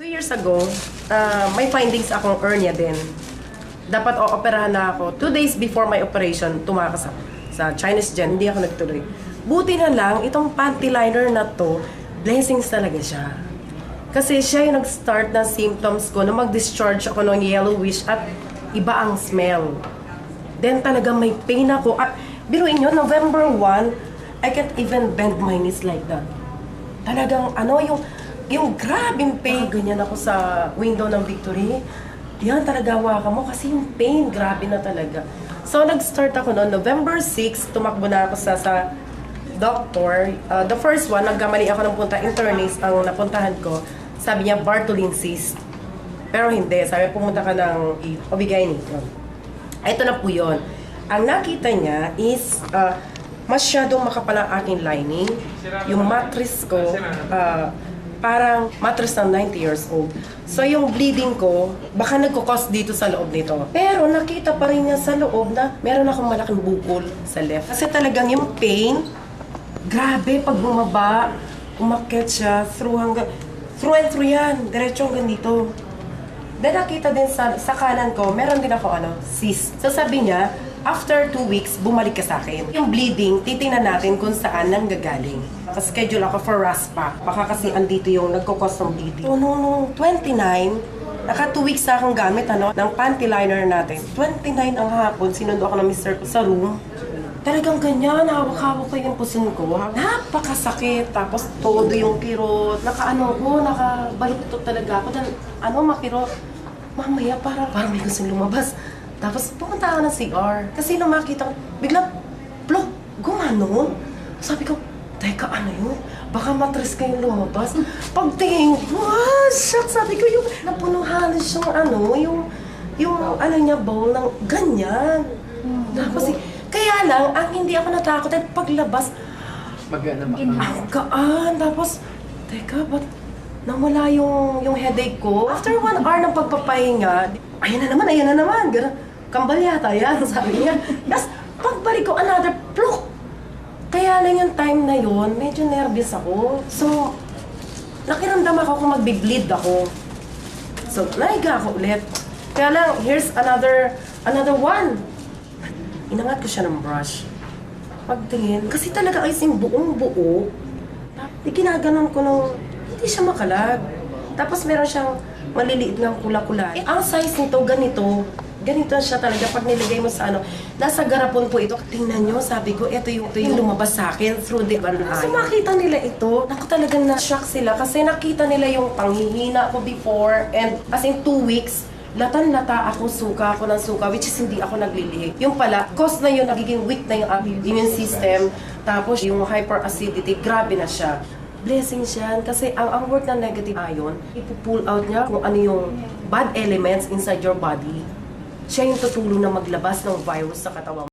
2 years ago, may findings akong hernia din. Dapat o-operahan na ako. 2 days before my operation, tumakas ako sa Chinese Gen. Hindi ako nagtuloy. Buti na lang, itong panty liner na to, blessings talaga siya. Kasi siya yung nag-start na symptoms ko na mag-discharge ako ng yellowish at iba ang smell. Then talaga may pain ako. Biruin nyo, November 1, I can't even bend my knees like that. Talagang yung grabing pain. Ganyan ako sa window ng Victory. Yan talaga hawakan mo kasi yung pain, grabe na talaga. So nag-start ako noon, November 6, tumakbo na ako sa doctor. The first one, nagkamali ako ng punta, internist ang napuntahan ko. Sabi niya, Bartholin cyst. Pero hindi, sabi pumunta ka ng OB-GYN. Ito na po yun. Ang nakita niya is masyadong makapal ang aking lining. Yung mattress ko, parang mattress ng 90 years old. So yung bleeding ko, baka nagkukos dito sa loob nito. Pero nakita pa rin niya sa loob na meron akong malaking bukol sa left. Kasi talagang yung pain, grabe pag bumaba, umakyat siya through and through yan, diretso hanggang dito. Then nakita din sa kanan ko, meron din ako cyst. So sabi niya, after 2 weeks, bumalik ka sa akin. Yung bleeding, titingnan natin kung saan nanggagaling. Nakaschedule ako for RASPA. Baka kasi andito yung nagkukos ng bleeding. So, noong 29, naka 2 weeks na akong gamit ng panty liner natin. 29 ang hapon, sinundo ako ng mister ko sa room. Talagang ganyan, hawak-hawak ko yung puson ko. Napakasakit. Tapos todo yung kirot. Nakabaluktot talaga ako. Dan, makirot. Mamaya parang may gusto lumabas. Tapos pumunta ako ng CR. Kasi nung makita ko, biglang, plok, gumano. Sabi ko, teka, ano yun? Baka matris kayong lumabas. Pagtingin ko, shit, sabi ko, yung napunuhan yung niya, bowl ng ganyan. Tapos, kaya lang, ang hindi ako natakot ay paglabas, ang gaan. Tapos, teka, ba't nawala yung headache ko? After 1 hour ng pagpapahinga, ayan na naman, gano'n. Kambal yata yan, sabi niya. Tapos, pagbalik ko, another plok. Kaya lang yung time na yun, medyo nervous ako. So, nakiramdam ako kung magbi-bleed ako. So, naiga ako ulit. Kaya lang, here's another one. Inangat ko siya ng brush. Pagtingin, kasi talaga ay buong buo. Ginaganon ko hindi siya makalag. Tapos meron siyang maliliit ng kula-kulay. Ang size nito, ganito siya talaga pag nilagay mo sa nasa garapon po ito. Tingnan nyo, sabi ko, ito yung lumabas sa akin through the eye. So makita nila ito, naku talagang na-shock sila kasi nakita nila yung panghihina ko before and as in 2 weeks, latan-lata ako, suka ako ng suka, which is hindi ako naglilihi. Yung pala, cause na yun, nagiging weak na yung immune system, tapos yung hyperacidity, grabe na siya. Blessing siya kasi ang work ng negative ion, ipupull out niya kung ano yung bad elements inside your body. Siya yung tutulong na maglabas ng virus sa katawan.